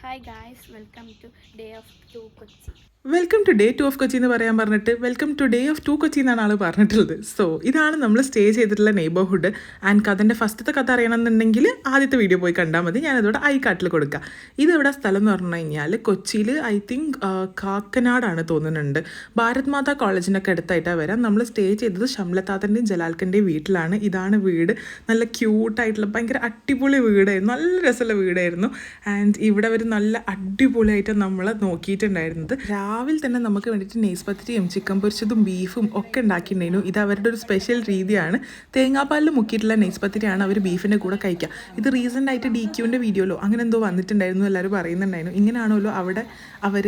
Hi guys, welcome to Day of Two Kochi. Welcome to day 2 of Kochi എന്ന് പറയാൻ പറഞ്ഞിട്ട് welcome to day of 2 Kochi എന്നാണ് ആൾ പറഞ്ഞിട്ടുള്ളത്. സോ ഇതാണ് നമ്മൾ സ്റ്റേ ചെയ്തിട്ടുള്ള നെയ്ബർഹുഡ്. ആൻഡ് കഥൻ്റെ ഫസ്റ്റത്തെ കഥ അറിയണമെന്നുണ്ടെങ്കിൽ ആദ്യത്തെ വീഡിയോ പോയി കണ്ടാൽ മതി. ഞാനതോടെ ഐക്കാട്ടിൽ കൊടുക്കാം. ഇതെവിടെ സ്ഥലം എന്ന് പറഞ്ഞു കഴിഞ്ഞാൽ കൊച്ചിയിൽ ഐ തിങ്ക് കാക്കനാടാണ് തോന്നുന്നുണ്ട്. ഭാരത് മാതാ കോളേജിൻ്റെ ഒക്കെ അടുത്തായിട്ടാണ് വരാം. നമ്മൾ സ്റ്റേ ചെയ്തത് ഷംലത്താത്തൻ്റെയും ജലാൽക്കൻ്റെയും വീട്ടിലാണ്. ഇതാണ് വീട്. നല്ല ക്യൂട്ടായിട്ടുള്ള ഭയങ്കര അടിപൊളി വീടായിരുന്നു. നല്ല രസമുള്ള വീടായിരുന്നു. ആൻഡ് ഇവിടെ അവർ നല്ല അടിപൊളിയായിട്ട് നമ്മളെ നോക്കിയിട്ടുണ്ടായിരുന്നത്. രാവിലെ തന്നെ നമുക്ക് വേണ്ടിയിട്ട് നെയ്സ് പത്തിരിയും ചിക്കൻ പൊരിച്ചതും ബീഫും ഒക്കെ ഉണ്ടാക്കിയിട്ടുണ്ടായിരുന്നു. ഇത് അവരുടെ ഒരു സ്പെഷ്യൽ രീതിയാണ്. തേങ്ങാപ്പാലിൽ മുക്കിയിട്ടുള്ള നെയ്സ് പത്തിരിയാണ് അവർ ബീഫിൻ്റെ കൂടെ കഴിക്കുക. ഇത് റീസെൻ്റ് ആയിട്ട് DQൻ്റെ വീഡിയോയിലോ അങ്ങനെ എന്തോ വന്നിട്ടുണ്ടായിരുന്നു. എല്ലാവരും പറയുന്നുണ്ടായിരുന്നു ഇങ്ങനെയാണല്ലോ അവിടെ അവർ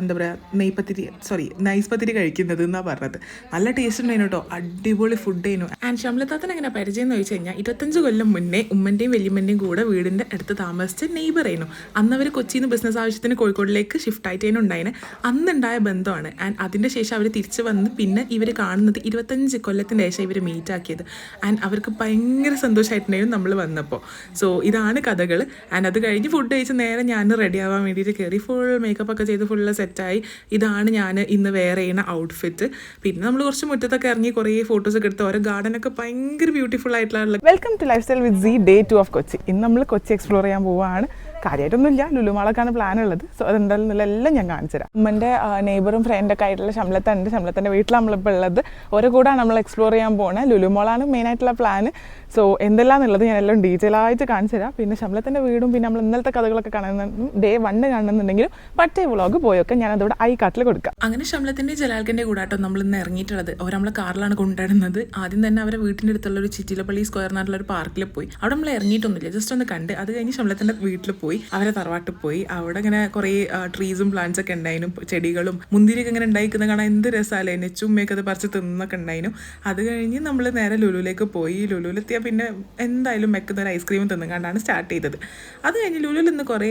എന്താ പറയുക നൈസ് പത്തിരി കഴിക്കുന്നത് എന്നാണ് പറഞ്ഞത്. നല്ല ടേസ്റ്റ് ഉണ്ടായിരുന്നു കേട്ടോ. അടിപൊളി ഫുഡ് ആയിരുന്നു. ആൻഡ് ഷംലത്താത്തൻ എങ്ങനെ പരിചയം എന്ന് ചോദിച്ചു കഴിഞ്ഞാൽ 25 കൊല്ലം മുന്നേ ഉമ്മൻ്റെയും വല്യമ്മൻ്റെയും കൂടെ വീടിൻ്റെ അടുത്ത് താമസിച്ച നെയ്ബർ ആയിരുന്നു. അന്ന് അവർ കൊച്ചിയിൽ നിന്ന് ബിസിനസ് ആവശ്യത്തിന് കോഴിക്കോടിലേക്ക് ഷിഫ്റ്റ് ആയിട്ടേനും ഉണ്ടായിന്. അന്നുണ്ടായ ബന്ധമാണ്. ആൻഡ് അതിൻ്റെ ശേഷം അവർ തിരിച്ച് വന്ന് പിന്നെ ഇവർ കാണുന്നത് 25 കൊല്ലത്തിൻ്റെ ശേഷം ഇവർ മീറ്റ് ആക്കിയത്. ആൻഡ് അവർക്ക് ഭയങ്കര സന്തോഷമായിട്ടുണ്ടായിരുന്നു നമ്മൾ വന്നപ്പോൾ. സോ ഇതാണ് കഥകൾ. ആൻഡ് അത് കഴിഞ്ഞ് ഫുഡ് കഴിച്ച് നേരെ ഞാൻ റെഡി ആവാൻ വേണ്ടിയിട്ട് കയറി. ഫുൾ മേക്കപ്പ് ഒക്കെ ചെയ്ത് ഫുള്ള് സെറ്റായി. ഇതാണ് ഞാൻ ഇന്ന് വെയർ ചെയ്യുന്ന ഔട്ട്ഫിറ്റ്. പിന്നെ നമ്മൾ കുറച്ച് മുറ്റത്തൊക്കെ ഇറങ്ങി കുറേ ഫോട്ടോസൊക്കെ എടുത്ത് ഓരോ ഗാർഡനൊക്കെ ഭയങ്കര ബ്യൂട്ടിഫുൾ ആയിട്ടുള്ള. Welcome to lifestyle with Day 2 of Kochi. ഇന്ന് നമ്മൾ കൊച്ചി എക്സ്പ്ലോർ ചെയ്യാൻ പോവുകയാണ്. കാര്യമായിട്ടൊന്നുമില്ല, ലുലുമാളൊക്കെയാണ് പ്ലാൻ ഉള്ളത്. സോ അതെന്തായാലും എല്ലാം ഞാൻ കാണിച്ചു തരാം. ഉമ്മൻ്റെ നെയ്ബറും ഫ്രണ്ടൊക്കെ ആയിട്ടുള്ള ഷംലത്തൻ്റെ വീട്ടിൽ നമ്മളിപ്പോൾ ഉള്ളത്. ഓരോ കൂടാണ് നമ്മൾ എക്സ്പ്ലോർ ചെയ്യാൻ പോകുന്നത്. ലുലുമാളാണ് മെയിനായിട്ടുള്ള പ്ലാൻ. സോ എന്തെല്ലാം എന്നുള്ളത് ഞാൻ എല്ലാം ഡീറ്റെയിൽ ആയിട്ട് കാണിച്ചു തരാം. പിന്നെ ഷംലത്തൻ്റെ വീടും പിന്നെ നമ്മൾ ഇന്നലത്തെ കഥകളൊക്കെ കാണുന്നുണ്ടെങ്കിലും Day 1 കാണുന്നുണ്ടെങ്കിലും മറ്റേ വ്ളോഗ് പോയൊക്കെ ഞാൻ അതോടെ ഐക്കാട്ടിൽ കൊടുക്കാം. അങ്ങനെ ഷംലത്തിൻ്റെ ജലാൽക്കൻ്റെ കൂടാട്ടോ നമ്മൾ ഇന്ന് ഇറങ്ങിയിട്ടുള്ളത്. അവർ നമ്മളെ കാറിലാണ് കൊണ്ടുവരുന്നത്. ആദ്യം തന്നെ അവരെ വീട്ടിൻ്റെ അടുത്തുള്ള ഒരു ചിറ്റിലപ്പള്ളി സ്ക്വയർ നാട്ടിലുള്ള ഒരു പാർക്കിൽ പോയി. അവിടെ നമ്മൾ ഇറങ്ങിയിട്ടൊന്നുമില്ല, ജസ്റ്റ് ഒന്ന് കണ്ട്. അത് കഴിഞ്ഞ് ഷംലത്തിൻ്റെ വീട്ടിൽ പോയി, അവരെ തറവാട്ടിൽ പോയി. അവിടെ ഇങ്ങനെ കുറേ ട്രീസും പ്ലാന്റ്സ് ഒക്കെ ഉണ്ടായിരുന്നു, ചെടികളും മുന്തിരിയൊക്കെ ഇങ്ങനെ ഉണ്ടായിരിക്കുന്ന കാണാൻ എന്ത് രസമല്ലേ. നെച്ചുമ്മയൊക്കെ അത് പറിച്ച് തിന്നൊക്കെ ഉണ്ടായിരുന്നു. അത് കഴിഞ്ഞ് നമ്മൾ നേരെ ലുലുവിലേക്ക് പോയി. ലുലുവിലെത്തിയാൽ പിന്നെ എന്തായാലും വെക്കുന്ന ഒരു ഐസ്ക്രീം തിന്നും കണ്ടാണ് സ്റ്റാർട്ട് ചെയ്തത്. അത് കഴിഞ്ഞ് ലുലുവിൽ നിന്ന് കുറേ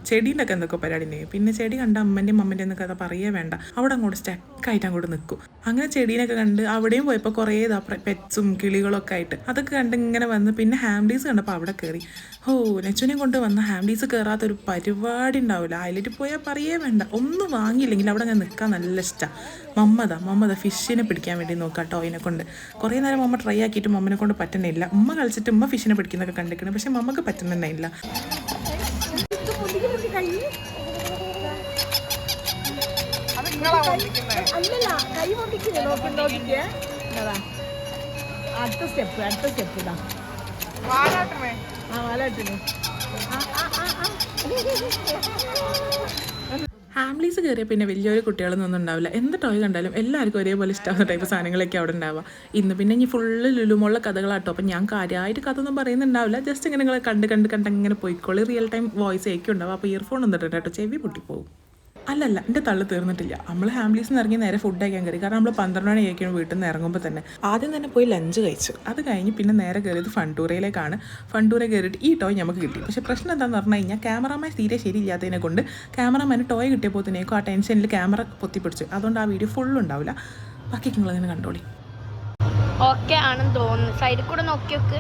ചെടീൻ്റെ ഒക്കെ എന്തൊക്കെ പരിപാടി ഉണ്ടായി. പിന്നെ ചെടി കണ്ട അമ്മൻ്റെയും അമ്മൻ്റെ എന്നൊക്കെ അത് പറയേ വേണ്ട, അവിടെ അങ്ങോട്ട് സ്റ്റക്കായിട്ട് അങ്ങോട്ട് നിൽക്കും. അങ്ങനെ ചെടീനൊക്കെ കണ്ട് അവിടെയും പോയപ്പോൾ കുറേ പെറ്റ്സും കിളികളൊക്കെ ആയിട്ട് അതൊക്കെ കണ്ട് ഇങ്ങനെ വന്ന് പിന്നെ ഹാംഡീസ് കണ്ടപ്പോൾ അവിടെ കയറി. നെച്ചുവിനെയും കൊണ്ട് വന്ന ഹാംഡീസ് കയറാത്തൊരു പരിപാടി ഉണ്ടാവില്ല. അതിലിട്ട് പോയാൽ പറയേ വേണ്ട. ഒന്നും വാങ്ങിയില്ലെങ്കിൽ അവിടെ ഞാൻ നിൽക്കാൻ നല്ല ഇഷ്ടമാണ്. മമ്മത ഫിഷിനെ പിടിക്കാൻ വേണ്ടി നോക്കാം ടോയിനെ കൊണ്ട്. കുറേ നേരം മമ്മ ട്രൈ ആക്കിയിട്ട് മമ്മനെ കൊണ്ട് പറ്റുന്നില്ല. ഉമ്മ കളിച്ചിട്ട് ഉമ്മ ഫിഷിനെ പിടിക്കുന്നൊക്കെ കണ്ടിരിക്കണം, പക്ഷെ മമ്മക്ക് പറ്റുന്നുണ്ടായില്ല. അടുത്ത സ്റ്റെപ്പ് ഇതാ വാലാട്ടിന് ഹാംലീസ് കയറിയ പിന്നെ വലിയൊരു കുട്ടികളൊന്നും ഉണ്ടാവില്ല. എന്ത് ടോയ് കണ്ടാലും എല്ലാവർക്കും ഒരേപോലെ ഇഷ്ടമാകുന്ന ടൈപ്പ് സാധനങ്ങളൊക്കെ അവിടെ ഉണ്ടാവുക. ഇന്ന് പിന്നെ ഇനി ഫുള്ള് ലുലുമുള്ള കഥകളാട്ടോ. അപ്പം ഞാൻ കാര്യമായിട്ട് കഥ ഒന്നും പറയുന്നുണ്ടാവില്ല. ജസ്റ്റ് ഇങ്ങനെ നിങ്ങൾ കണ്ട് ഇങ്ങനെ പോയിക്കോളി. റിയൽ ടൈം വോയിസ് ആയിരിക്കും ഉണ്ടാവുക. അപ്പോൾ ഇയർഫോൺ ഒന്നും ഇട്ടിട്ട് കേട്ടോ, ചെവി പൊട്ടിപ്പോവും. അല്ലല്ല, എൻ്റെ തള്ളു തീർന്നിട്ടില്ല. നമ്മൾ ഹാംലീസിൽ നിന്ന് ഇറങ്ങി നേരെ ഫുഡ് കഴിക്കാൻ കയറി. കാരണം നമ്മൾ 12 മണി കഴിക്കണം വീട്ടിൽ നിന്ന് ഇറങ്ങുമ്പോൾ തന്നെ. ആദ്യം തന്നെ പോയി ലഞ്ച് കഴിച്ചു. അത് കഴിഞ്ഞ് പിന്നെ നേരെ കയറിയത് ഫണ്ടൂരയിലേക്കാണ്. ഫണ്ടൂര കയറിയിട്ട് ഈ ടോയ് നമുക്ക് കിട്ടി. പക്ഷേ പ്രശ്നം എന്താണെന്ന് പറഞ്ഞു കഴിഞ്ഞാൽ ക്യാമറമാൻ തീരെ ശരിയില്ലാത്തതിനെ കൊണ്ട് ക്യാമറമാന് ടോയ് കിട്ടിയപ്പോഴത്തേക്കും ആ ടെൻഷനിൽ ക്യാമറ പൊത്തിപ്പിടിച്ചു. അതുകൊണ്ട് ആ വീഡിയോ ഫുള്ള് ഉണ്ടാവില്ല. ബാക്കി നിങ്ങളങ്ങനെ കണ്ടോളി. ഓക്കെ ആണെന്ന് തോന്നുന്നു. സൈഡിൽ കൂടെ നോക്കിയൊക്കെ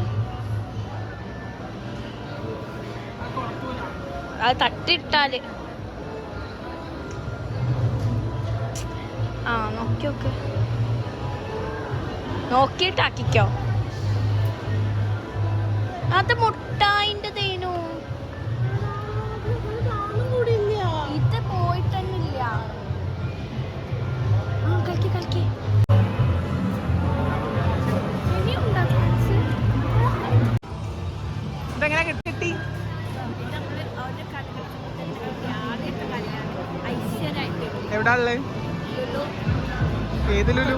അത് തട്ടിട്ടാല് നോക്കിയിട്ടാക്കിക്കോ. അത് മുട്ടായിന്റെ തേനു ഇത് പോയിട്ടന്നില്ല. കളിക്ക് ഇതെങ്ങനെ കിട്ടി? എവിടാ ഉള്ളത്? ഏത് ലുലു?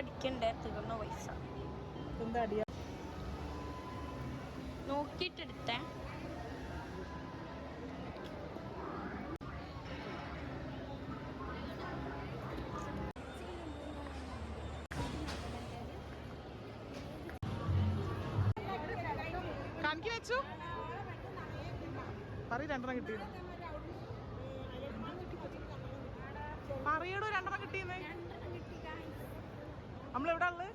അടിക്കണ്ടേ തീർന്ന പൈസ എന്താ അടിയാ നോക്കിയിട്ടെടുത്തേ. കാണിക്ക് വെച്ചു പറയ് 2 കിട്ടിയത് പറയടോ 2 കിട്ടിയെന്നേ. നമ്മളെവിടെ ഉള്ളത്?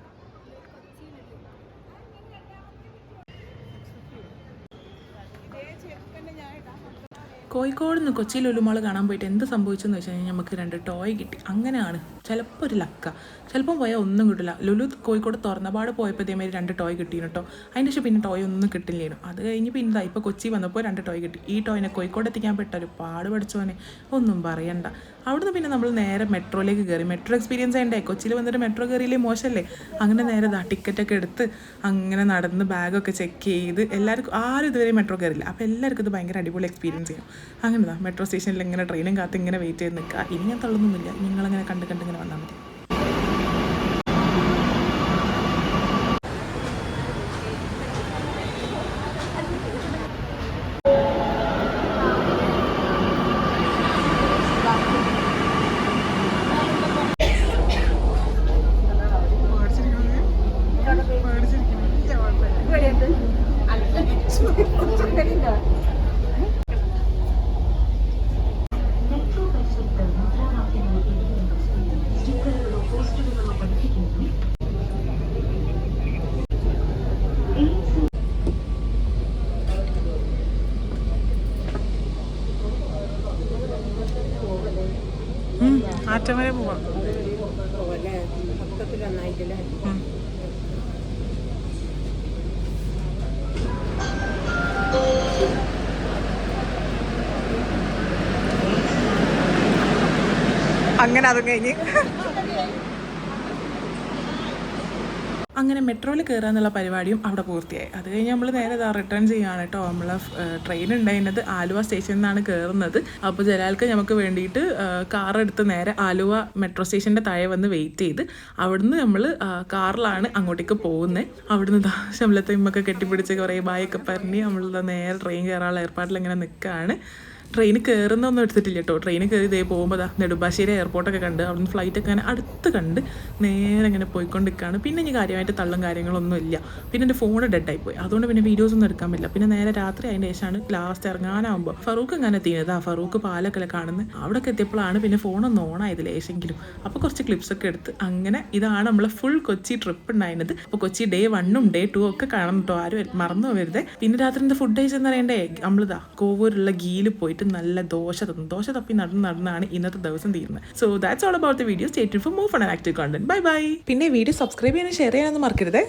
കോഴിക്കോട് നിന്ന് കൊച്ചി ലുലുമാൾ കാണാൻ പോയിട്ട് എന്ത് സംഭവിച്ചെന്ന് വെച്ച് കഴിഞ്ഞാൽ നമുക്ക് 2 ടോയ് കിട്ടി. അങ്ങനെയാണ് ചിലപ്പോൾ ഒരു ലക്ക, ചിലപ്പം പോയാൽ ഒന്നും കിട്ടില്ല. ലുലു കോഴിക്കോട് തുറന്നപാട് പോയപ്പോൾ ഇതേമാതിരി 2 ടോയ് കിട്ടിയിരുന്നു കേട്ടോ. അതിൻ്റെ ശേഷം പിന്നെ ടോയ് ഒന്നും കിട്ടില്ലായിരുന്നു. അത് കഴിഞ്ഞ് പിന്നെ ഇപ്പോൾ കൊച്ചി വന്നപ്പോൾ 2 ടോയ് കിട്ടി. ഈ ടോയിനെ കോഴിക്കോട് എത്തിക്കാൻ പെട്ടൊരു പാട് പഠിച്ചോനെ ഒന്നും പറയണ്ട. അവിടുന്ന് പിന്നെ നമ്മൾ നേരെ മെട്രോയിലേക്ക് കയറി. മെട്രോ എക്സ്പീരിയൻസ് ചെയ്യണ്ടേ? കൊച്ചിയിൽ വന്നിട്ട് മെട്രോ കയറിയില്ലേ മോശമല്ലേ? അങ്ങനെ നേരെ ടിക്കറ്റൊക്കെ എടുത്ത് അങ്ങനെ നടന്ന് ബാഗൊക്കെ ചെക്ക് ചെയ്ത് എല്ലാവർക്കും ആരും ഇതുവരെ മെട്രോ കയറില്ല. അപ്പോൾ എല്ലാവർക്കും ഇത് ഭയങ്കര അടിപൊളി എക്സ്പീരിയൻസ് ചെയ്യും. അങ്ങനെതാ മെട്രോ സ്റ്റേഷനിൽ ഇങ്ങനെ ട്രെയിനും കാത്ത് ഇങ്ങനെ വെയിറ്റ് ചെയ്ത് നിൽക്കുക. ഇനി ഞാൻ തള്ളൊന്നുമില്ല, നിങ്ങളങ്ങനെ കണ്ടിങ്ങനെ വന്നാൽ മതി. ആറ്റം വരെ പോവാം. അങ്ങനെ അതും കഴിഞ്ഞ് അങ്ങനെ മെട്രോയിൽ കയറുക എന്നുള്ള പരിപാടിയും അവിടെ പൂർത്തിയായി. അത് കഴിഞ്ഞ് നമ്മൾ നേരെ റിട്ടേൺ ചെയ്യുകയാണ് കേട്ടോ. നമ്മൾ ട്രെയിൻ ഉണ്ടായിരുന്നത് ആലുവ സ്റ്റേഷനിൽ നിന്നാണ് കയറുന്നത്. അപ്പോൾ ജലാൽക്ക് നമുക്ക് വേണ്ടിയിട്ട് കാറെടുത്ത് നേരെ ആലുവ മെട്രോ സ്റ്റേഷൻ്റെ താഴെ വന്ന് വെയിറ്റ് ചെയ്ത് അവിടുന്ന് നമ്മൾ കാറിലാണ് അങ്ങോട്ടേക്ക് പോകുന്നത്. അവിടുന്ന് ശമ്പളത്തെ കെട്ടിപ്പിടിച്ച് കുറേ ബായൊക്കെ പറഞ്ഞ് നമ്മൾ നേരെ ട്രെയിൻ കയറാനുള്ള ഏർപ്പാടിൽ ഇങ്ങനെ നിൽക്കുകയാണ്. ട്രെയിൻ കയറുന്നൊന്നും എടുത്തിട്ടില്ല കേട്ടോ. ട്രെയിൻ കയറി ഇതേ പോകുമ്പോൾ നെടുമ്പാശ്ശേരി എയർപോർട്ടൊക്കെ കണ്ട് അവിടുന്ന് ഫ്ലൈറ്റൊക്കെ അങ്ങനെ അടുത്ത് കണ്ട് നേരെ ഇങ്ങനെ പോയിക്കൊണ്ടിരിക്കുകയാണ്. പിന്നെ ഇനി കാര്യമായിട്ട് തള്ളും കാര്യങ്ങളൊന്നും ഇല്ല. പിന്നെ എൻ്റെ ഫോൺ ഡെഡായി പോയി, അതുകൊണ്ട് പിന്നെ വീഡിയോസ് ഒന്നും എടുക്കാൻ പറ്റില്ല. പിന്നെ നേരെ രാത്രി അതിൻ്റെ ശേഷമാണ് ലാസ്റ്റ് ഇറങ്ങാനാകുമ്പോൾ ഫറൂഖ് അങ്ങനെ എത്തിയത്. ഫറൂഖ് പാലൊക്കെ കാണുന്നത്. അവിടെയൊക്കെ എത്തിയപ്പോഴാണ് പിന്നെ ഫോണൊന്നും ഓണായത് ലേശെങ്കിലും. അപ്പോൾ കുറച്ച് ക്ലിപ്സൊക്കെ എടുത്ത് അങ്ങനെ ഇതാണ് നമ്മളെ ഫുൾ കൊച്ചി ട്രിപ്പ് ഉണ്ടായിരുന്നത്. അപ്പോൾ കൊച്ചി ഡേ 1ഉം ഡേ 2 ഒക്കെ കാണണം കേട്ടോ, ആരും മറന്നു പോകരുത്. പിന്നെ രാത്രി എന്താ ഫുഡ് കഴിച്ചെന്ന് അറിയണ്ടേ? നമ്മളിതാ കോവൂരുള്ള ഗീയിൽ പോയിട്ട് നല്ല ദോശ തപ്പി നടന്നാണ് ഇന്നത്തെ ദിവസം തീരുന്നത്. So that's all about the video. Stay tune for more fun and active content. Bye bye. പിന്നെ വീഡിയോ സബ്സ്ക്രൈബ് ചെയ്യാനും ഷെയർ ചെയ്യാനൊന്നും മറക്കരുത്.